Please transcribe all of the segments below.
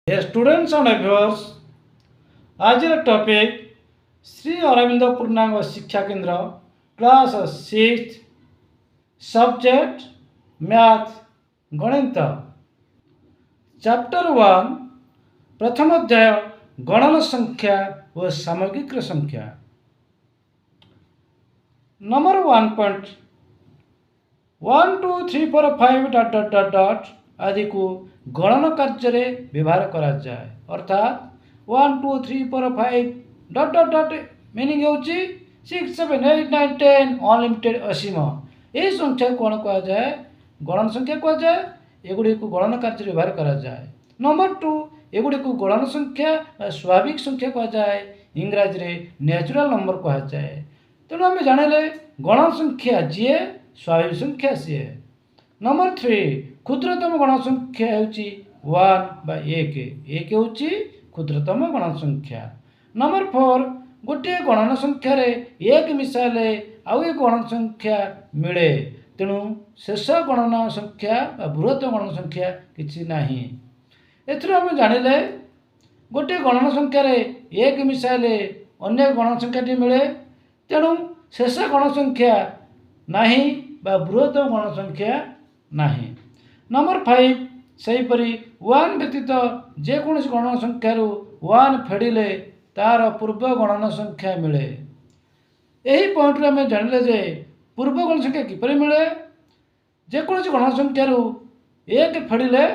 Dear students and viewers, आज topic Shri Arvind पूर्णांग शिक्षा केंद्र क्लास 6 सब्जेक्ट मैथ गणित चैप्टर 1 प्रथम अध्याय गणन संख्या व सामग्रिक संख्या नंबर 1.1 2 3 4 5 ... आदि को गणन कार्य रे व्यवहार करा जाए अर्थात 1 2 3 4 5 ... मीनिंग होची 6 7 8 9 10 अनलिमिटेड असीम यही संख्या कौन कहा जाए गणन संख्या कहा जाए एगुड़ी को गणन कार्य व्यवहार करा जाए। नंबर 2 एगुड़ी को गणन संख्या स्वाभाविक संख्या कहा जाए इंग्राजी रे नेचुरल नंबर कहा जाए। तेणु आम जानिले गणन संख्या जी स्वाभाविक संख्या सी। नंबर 3 क्षुद्रतम गण संख्या होची 1/1 होची क्षुद्रतम गण संख्या। नंबर 4 गोटे गणन संख्या रे एक मिसाले आउ एक गणन संख्या मिले तेणु शेष गणन संख्या बृहत गणन संख्या किछि नाही। एथरो हम जानिले गोटे गणन संख्या रे एक मिसाले अन्य गणन संख्या टी मिले तेणु शेष गण संख्या नाही बा बृहत गण संख्या नाही। नंबर 5 सेहीपरि 1 व्यतीत जेकोसी गणन संख्या 1 फेडिले तार पूर्व गणन संख्या मिले। यही पॉइंट आम जानिले जे पूर्व गणन संख्या किपरि मिले जेकोसी गणन संख्या 1 फेडिले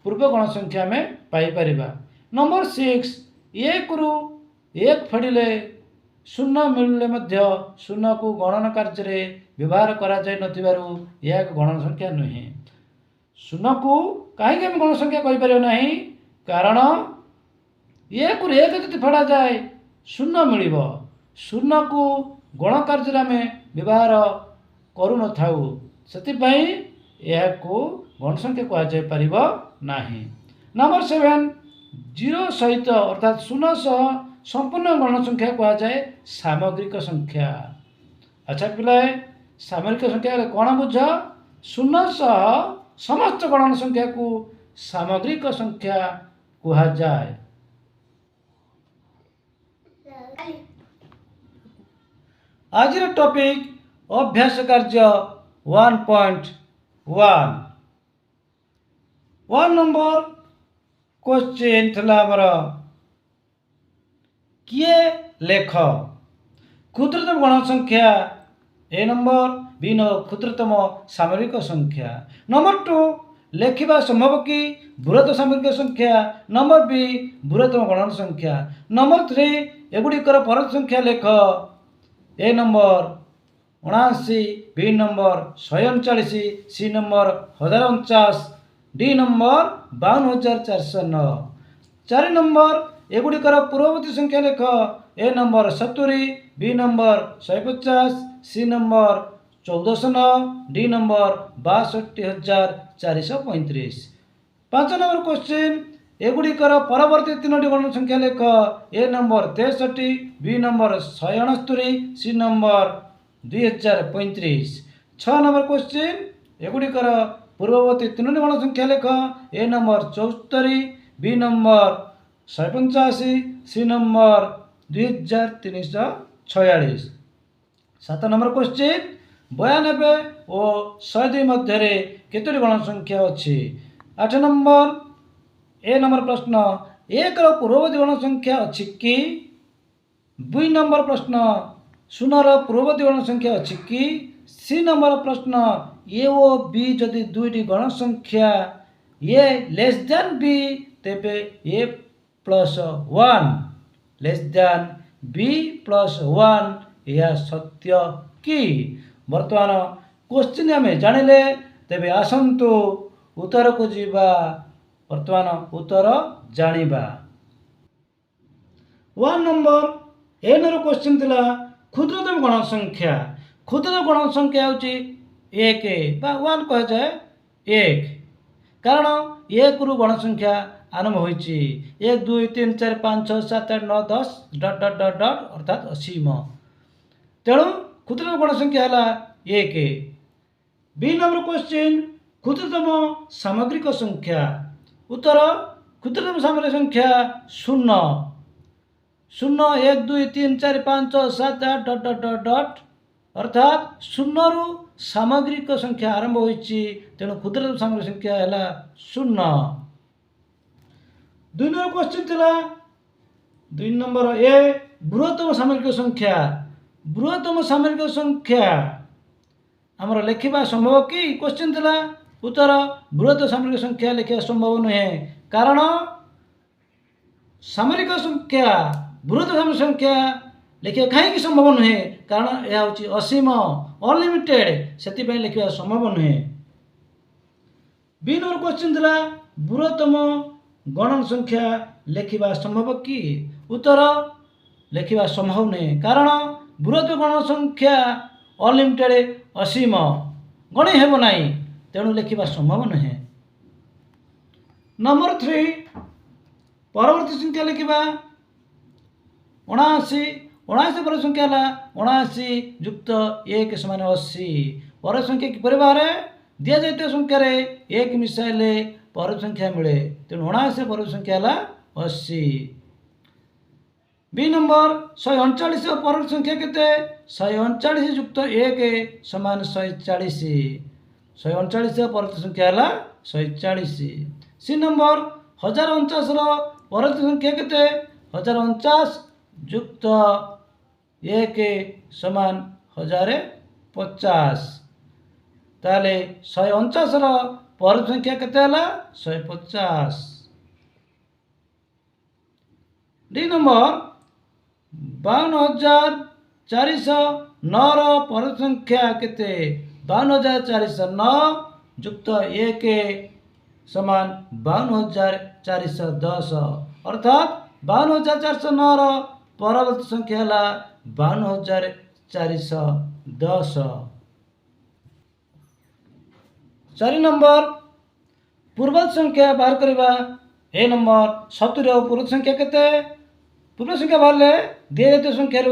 पूर्व गणन संख्या आम पाई परिबा। नंबर 6 1 रु 1 फेडिले शून्य मिलले मध्य शून्य को गणन कार्य रे व्यवहार करा जाय नथिबारु यह एक गणन संख्या नुहे। शून्य को कहीं आम गण संख्या कहीपर ना कारण 1 रु 1 जब फेड़ा जाए शून्य मिल शून्य को गण कार्य आम व्यवहार करू न से गण संख्या कहुना। नंबर 7 0 सहित अर्थात शून्य सह संपूर्ण गण संख्या कहुए सामग्रिक संख्या। अच्छा पिलाए सामग्रिक संख्या कौन बुझ शून्य सह समस्त गणन संख्या को सामग्रिक संख्या कहा जाए। आज टॉपिक अभ्यास कार्य 1.1 नंबर क्वेश्चन थला हमर किए लेख क्षुद्रतम गण संख्या ए नंबर बी क्षुद्रतम सामरिक संख्या। नंबर 2 लेखिबा संभव कि बृहत सामरिक संख्या। नंबर बी बृहत्तम गणन संख्या। नंबर 3 एगुड़िकर परत संख्या लेख A number 79 B number 139 C number 1049 D number 52409। 4 number एगुड़िकर पूर्ववर्ती संख्या लेख A number 70 B number 150 C number 1409 D number 62,435। 5 number question एगुड़िकर परवर्ती 3टी गण संख्या लेख A number 63 B number 169 C number 2035। 6 number question एगुड़िकर पूर्ववर्ती 3टी गण संख्या लेख A number 74 B number 185 C number 2346। 7 number question 92 और 102 मध्य केतोटी गण संख्या अच्छी। 8 नंबर ए नंबर प्रश्न 1 पूर्ववर्ती गण संख्या अच्छी कि। 2 नंबर प्रश्न 0 पूर्ववर्ती गण संख्या अच्छी कि। सी नंबर प्रश्न ए और बी जदि दुईटी गण संख्या ए लेस दैन बी तेबे a plus 1 less than b plus 1 यह सत्य कि। वर्तमान क्वेश्चन आम जानिले तेबे आसंतु उत्तर को जीवा। वर्तमान उत्तर जानिबा। 1 नंबर एन रो क्वेश्चन थिला क्षुद्रतम गण संख्या। क्षुद्रतम गण संख्या होची 1 बा 1 कह जाए 1 कारण 1 रु गण संख्या आरंभ होईची 1 2 3 4 5 6 7 8 9 10 ... अर्थात असीम तेणु क्षुद्रतम गण संख्या है 1। बी नंबर क्वेश्चन क्षुद्रतम सामग्रिक संख्या उत्तर क्षुद्रतम सामरिक संख्या 0 0 1 2 3 4 5 6 7 8 डट डट डट डट अर्थात 0 रु सामग्रिक संख्या आरंभ होइछि तेणु क्षुद्रतम सामरिक संख्या है 0। 2 नंबर क्वेश्चन थिला 2 नंबर ए बृहत्तम सामरिक संख्या। बृहत्तम सामरिक संख्या आमर लिखा संभव कि क्वेश्चन थिला उत्तर बृहत्तम सामरिक संख्या लिखा संभव नुहे कारण सामरिक संख्या बृहत्तम सामरिक संख्या लिखा कहीं संभव नुहे कारण यह हूँ असीम अनलिमिटेड से लिखा संभव नुहे। बी नंबर क्वेश्चन थिला बृहत्तम गणन संख्या लिखा संभव कि उत्तर लिखा संभव नुहे कारण बृहत्तम गणन संख्या अनलिमिटेड असीम गणी हेब ना तेणु लिखा संभव नुहे। नंबर 3 परवर्ती संख्या लिखा 79 79 पर संख्या है 79 युक्त 1 समान 80 पर संख्या किपर बाहर दि जाती संख्यार 1 मिसाइले पर संख्या मिले तेणु 79 पर संख्या है 80। बी नंबर 139 पर संख्या केते 139 युक्त 1 समान 140 139 पर संख्या है 140। सी नंबर 1049 पर संख्या केते 1049 युक्त 1 समान 1050 ताले 149 पर संख्या केते है 150। डी नंबर 52,409 पर संख्या केते 52,409 युक्त 1 समान 52,410 अर्थात 52,409 परवर्ती संख्या है 52,410। 4 नंबर पूर्ववर्ती संख्या बाहर करवा ए नंबर 70 पूर्व संख्या केते पूर्व संख्या बाहर दि जाती संख्या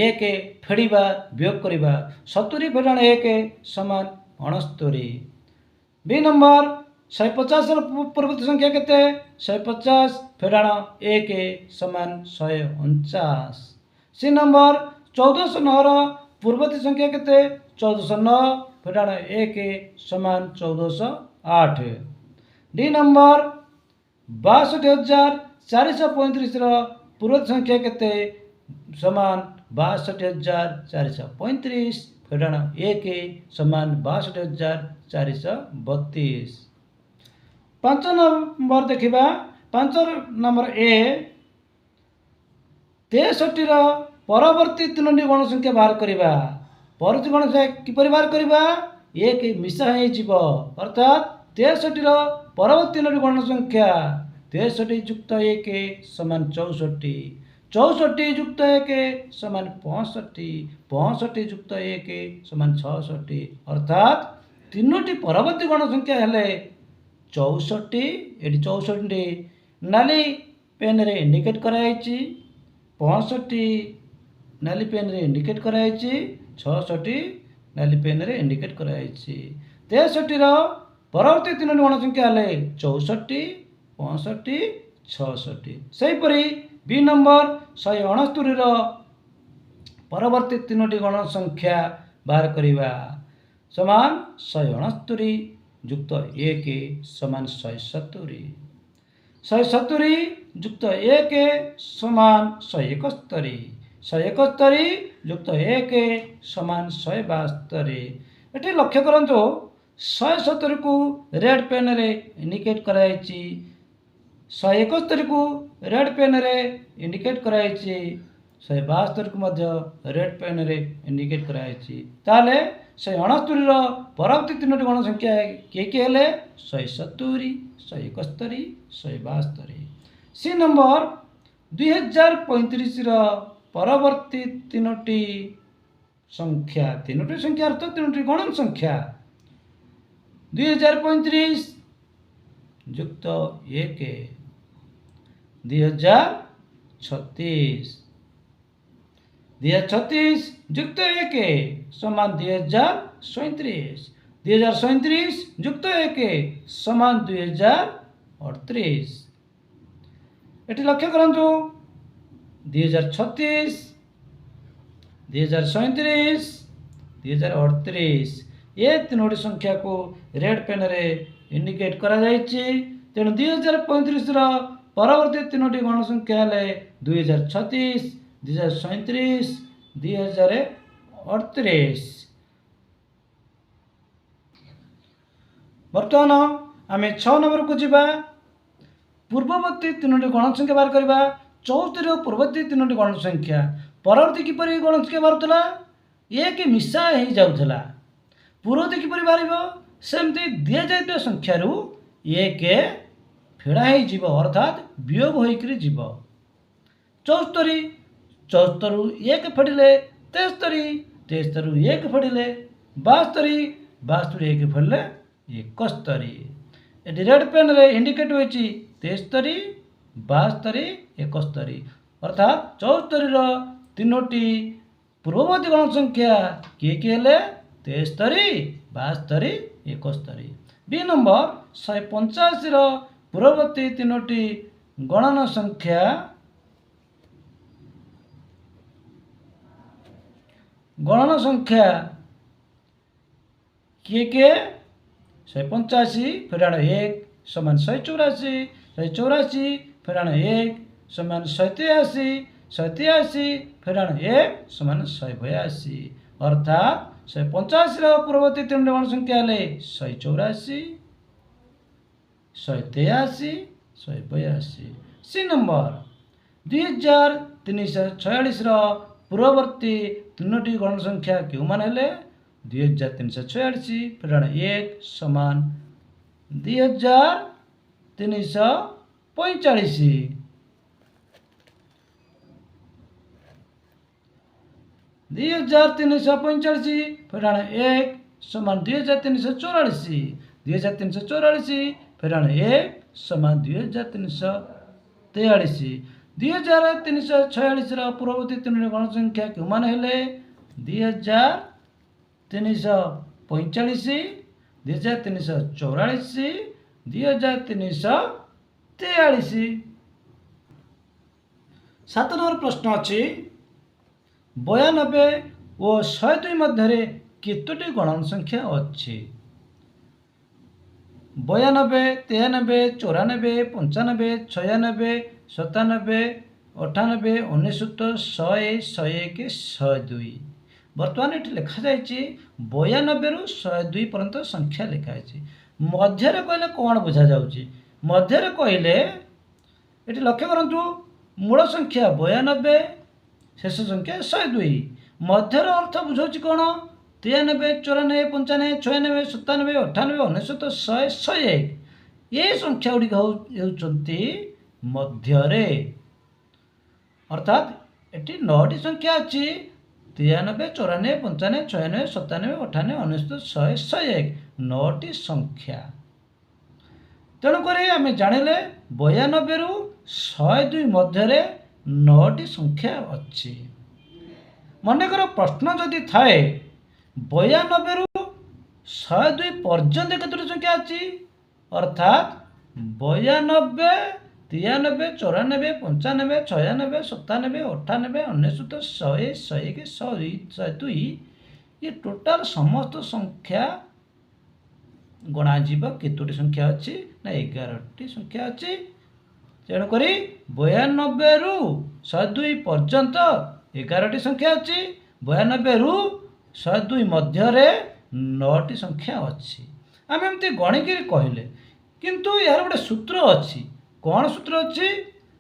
1 फेड़ा वियोग करवा 70 फेडाण 1 समान 69। बी नंबर 150 पूर्ववर्ती संख्या केते 150 फेडाण 1 समान 149। सी नंबर 1409 पूर्ववर्ती संख्या केते 1409 फेडाण 1 समान 1408। डी नंबर 62,435 पूर्ववर्ती संख्या केते समान 62,435 फेडाण 1 समान 62,432। 5 नंबर देखा 5 नंबर ए 63 परवर्ती 3टी गण संख्या बाहर करवा परवर्ती गण संख्या किपर बाहर करवा 1 मिसा हो अर्थात 63 परवर्ती 3टी गण संख्या 63 युक्त 1 समान 64 64 युक्त 1 समान 65 65 युक्त 1 समान 66 अर्थात 3टी परवर्ती गण संख्या है 64 ये 64 नाली पेन रे इंडिकेट कराई 65 नाली पेन रे इंडिकेट कराई 66 नाली पेन रे इंडिकेट कराई 63 परवर्ती 3टी गण संख्या है 64 65 66। सेहीपरि बी नंबर 169 परवर्ती 3टी गण संख्या बाहर करवा समान 169 युक्त 1 समान 170 170 युक्त 1 समान 171 171 युक्त 1 समान 172। ये लक्ष्य करंतु 170 को रेड पेन रे इंडिकेट कराई 171 को रेड पेन रे इंडिकेट कराई 172 को मध्य रेड पेन रे इंडिकेट कराई ताले 169 परवर्ती 3टी गण संख्या किए किए हेले 170 171 172। सी नंबर 2035 परवर्ती 3टी संख्या 3टी संख्या अर्थ 3टी गणन संख्या 2035 युक्त 1 2036 2036 युक्त 1 समान 2037 2037 युक्त 1 समान 2038 एटी लक्ष्य करंतु 2036, 2037, 2038 ये तीनोटी संख्या को रेड पेन रे इंडिकेट करा जायछि। तेणु 2035 परवर्ती तीनोटी गण संख्या हेले 2036, 2037, 2038। बर्तमान आम 6 नंबर को जीवा। पूर्ववर्ती तीनोटी गण संख्या बाहर करवा। 74 पूर्ववर्ती तीनोटी गण संख्या परवर्ती किपरि गण संख्या बाहरुला एक मिसा हो जाउथला। पूर्ववर्ती किपरि बाहरिबो सेमती दिया जाइतो संख्या रु एक फेड़ा हो जीव अर्थात वियोग होइकरी जीव। 74 74 एक फेड़िले 73, 73 एक फेड़िले 72, 72 एक फेड़िले 71। ये रेड पेन रे इंडिकेट होइछि 73, 72, 71 अर्थात 74 तीनोटी पूर्ववर्ती गण संख्या किए किए हेले 73, 72, 71। बी नंबर 185 पूर्ववर्ती तीनोटी गणन संख्या किए किए 185 फेराण 1 समान 184, 184 फेराण 1 समान 183, 183 फेराण 1 समान 182 अर्थात 185 पूर्ववर्ती तीनोटी गण संख्या हेले 184, 183, 182। सी नंबर 2346 पूर्ववर्ती तीनोटी गण संख्या क्यों मान हेले 2346 फेराण 1 समान 2345। 2345 फेराण 1 समान 2344, 2344 फेराण 1 समान 2343। 2346 पूर्ववर्ती तीनोटी गण संख्या क्यों मान हेले 2345, 2344, 2343। 7 नंबर प्रश्न अच्छी 92 और 102 मध्य केतोटी गणन संख्या अच्छी। 92, 93, 94, 95, 96, 97, 98, 99, 100, 101, 102। बर्तमान ये लिखा जाए 92 रु 102 पर्यंत संख्या लिखाई। मध्य कहले कौन बुझा जाऊँगी मध्य कहले ये लक्ष्य करूँ मूल संख्या 92 शेष संख्या 102 मध्यर अर्थ बुझाऊँ कौन 93, 94, 95, 96, 97, 98, 99, 100, 101 ये संख्या गुड़िक होती मध्य अर्थात ये 9टी संख्या अच्छी 93, 94, 95, 96, 97, 98, 99, 100, 101 9टी संख्या। तेणुक आम जानिले 92 रु 102 मध्य 9टी संख्या अच्छी। मनकर प्रश्न जदि थाए 92 रु 102 पर्यंत केतोटी संख्या अच्छी अर्थात 92, 93, 94, 95, 96, 97, 98, 99, 100, 101, 102, 102 ये टोटाल समस्त संख्या गणाजीव केतोटी संख्या अच्छी ना 11टी संख्या अच्छी। तेणुक 92 रु 102 पर्यंत 11टी संख्या अच्छी 92 रु 102 मध्य 9टी संख्या अच्छी। आम एमती गणिकी कहले किंतु यार गोटे सूत्र अच्छी कौन सूत्र अच्छी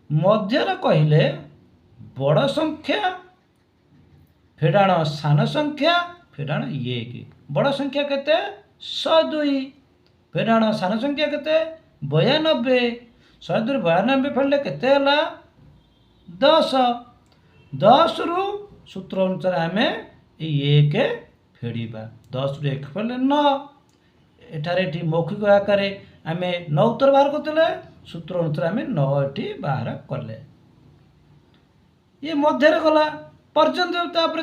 मध्यर कहले बड़ संख्या फेडाण सान संख्या फेडाण 1 बड़ संख्या केते 102 फेडाण सान संख्या केते 92 102 92 फेडले केते हला 10 10 रु सूत्र अनुसार आम 1 फेड़ा 10 रु 1 फेडले 9 एठारे मौखिक आकार आम 9 उत्तर बाहर करते सूत्र अनुसार आम 9टी बाहर कले ये मध्य गला पर्यंत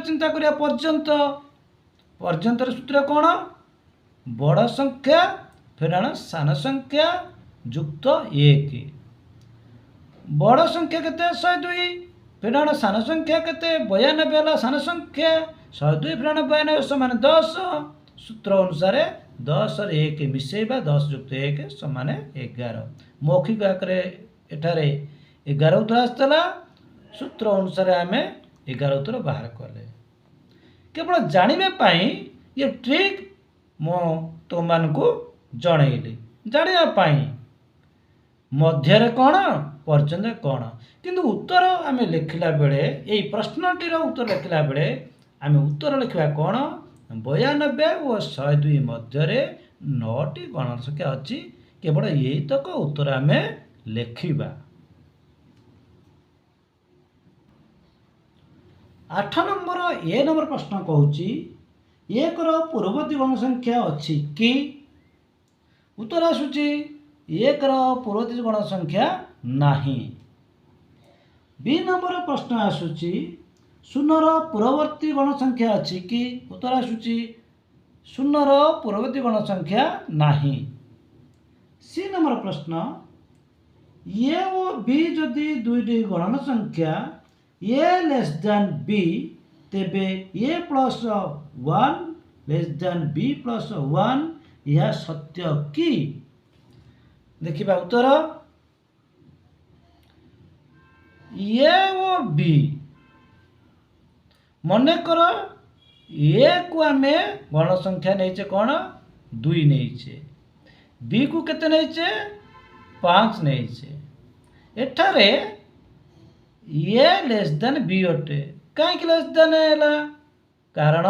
चिंता करिया पर्यंत सूत्र कौन बड़ संख्या फेराण सान संख्या युक्त 1 बड़ संख्या केते 102 फेराण सान संख्या केते 92 वाला सान संख्या 102 फेराण 92 समान 10 सूत्र अनुसार 10 और 1 मिसेबा 10 युक्त 1 समान 11 मौखिक आकार एठारे 11 उत्तर आसला सूत्र अनुसार आम 11 उत्तर बाहर कले केवल जानने ये ट्रिक मो तुम मानू जनइली जानापी मध्य कौन पर्यंत कौन किंतु उत्तर आम लिखला बेले यही प्रश्नटीर उत्तर लिखला बेले आम उत्तर लिखा कौन 92 और 102 मध्य 9टी गणना संख्या अच्छी केवल यही तक उत्तर आम लिखा। 8 नंबर ए नंबर प्रश्न कहूँ एक पूर्ववर्ती गण संख्या अच्छी कि उत्तर आसूची एक पूर्ववर्ती गण संख्या नाही। बी नंबर प्रश्न आसूची 0 पूर्ववर्ती गण संख्या अच्छी कि उत्तर आसूची 0 पूर्ववर्ती गण संख्या नाही। सी नंबर प्रश्न ए और बी जदि दुईटी गणन संख्या ए लेस दैन बी तेबे a plus 1 less than b plus 1 यह सत्य कि देखिबा उत्तर ए और बी मन कर ए को आम गण संख्या नहीं कौन 2 नहीं बी को केते नहीं 5 नहीं एठारे ए लेस देन बी अटे कहीं लेस देन है कारण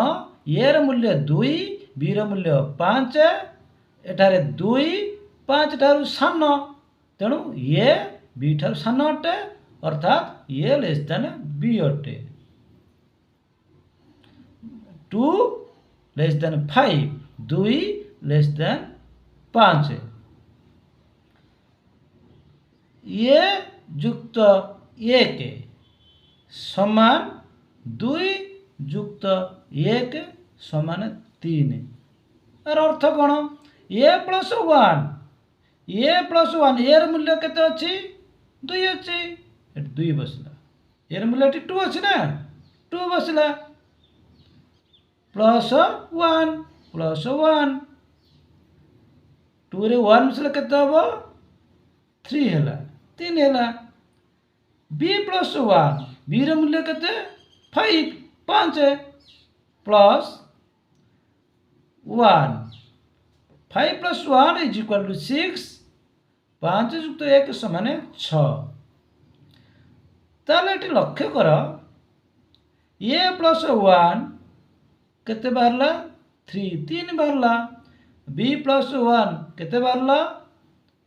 ए र मूल्य 2 बी र मूल्य 5 एठारे 2 5 ठारू सान तेणु ए बी ठारू सान अटे अर्थात ए लेस देन बी अटे 2 लेस देन 5 2 लेस देन 5 ए युक्त 1 समान 2 युक्त 1 समान 3 यार अर्थ कौन ए प्लस 1 ए र मूल्य केते अच्छी 2 अच्छी 2 बसला ए र मूल्य 2 अच्छी ना 2 बसला प्लस 1 2 रे 1 मिसले केते हबो 3 हैला 3 हैला बी प्लस 1 बी र मूल्य केते 5 plus 1 5 plus 1 is equal to 6 5 युक्त 1 समान 6 ताले एटी लक्ष्य कर ए प्लस 1 केते बाहरला 3 बाहरला बी प्लस 1 केते बाहरला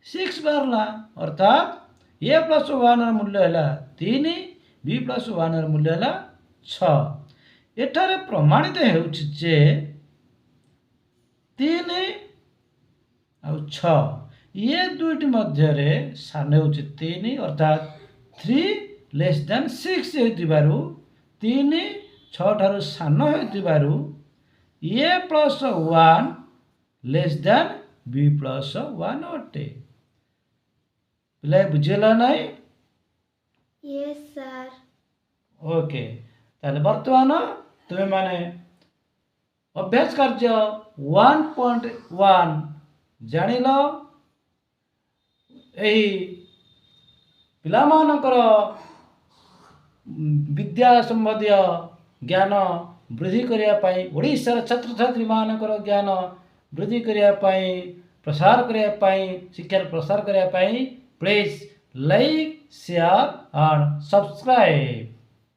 6 बाहरला अर्थात ए प्लस 1 मूल्य है 3 बी प्लस 1 मूल्य है 6 एठारे प्रमाणित होचे 3 और 6 ये दुईटी मध्य सान हो 3 अर्थात 3 लेस देन 6 हो 3 6 ठारू सान हो a plus 1 less than b plus 1 अटे पिला बुझेला नहीं यस सर ओके ताले वर्तमान तुम माने अभ्यास कार्य 1.1 जानिल एही पिला मानकर विद्या संबंधी ज्ञान वृद्धि करिया पाई ओडिशार छात्र छात्री मानकर ज्ञान वृद्धि करिया पाई प्रसार करिया पाई शिक्षा प्रसार करिया पाई प्लीज लाइक शेयर और सब्सक्राइब।